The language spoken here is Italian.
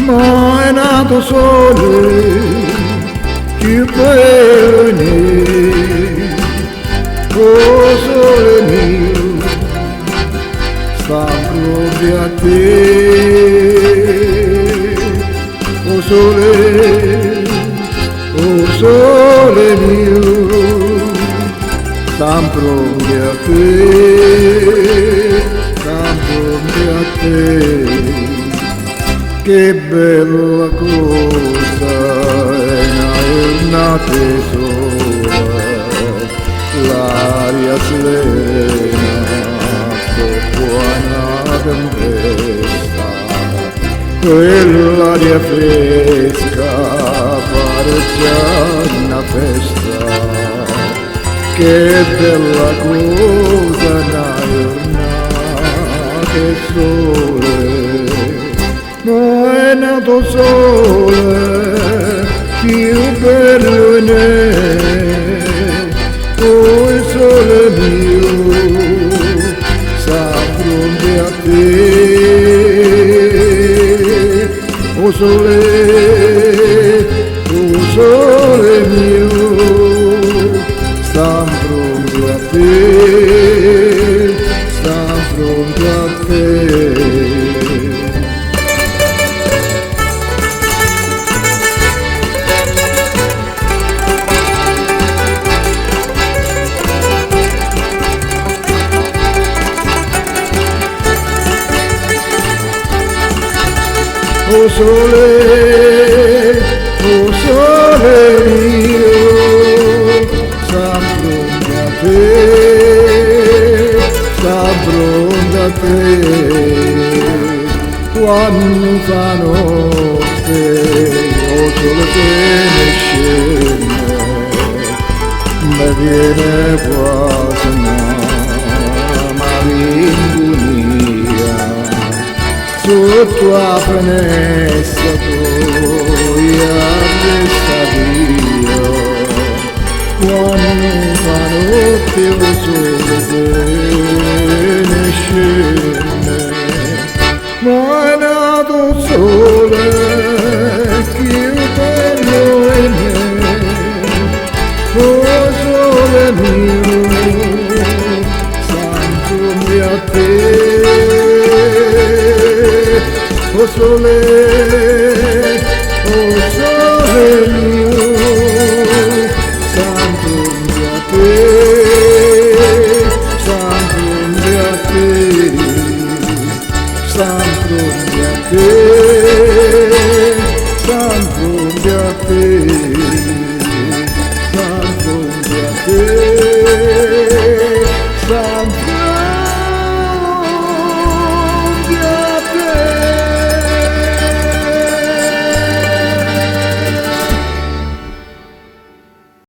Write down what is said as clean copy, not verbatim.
ma è nato sole più bene, oh sole mio, sta proprio a te, oh sole mio, sta proprio a te, sta proprio a te. Che bella cosa è una sola, l'aria serena dopo una tempesta, quell'aria fresca pare già una festa. Che bella cosa una giornata sole, ma è nato sole più bello in me, oh il sole mio, sta pronto a te, oh sole mio, sta pronto a te, sta pronto a te. Oh sole mio, sta pronto a te, sta pronto a te. Quando fa notte, oh sole che ne scende, mi viene quasi una malinconia. Sotto la finestra poi resta Dio, quando fa notte o sole se ne scende, ma è nato sole più bello in me, oh sole mio, santo mio a te. Oh sole mio, santo a te, santo a te, santo a te, santo a te.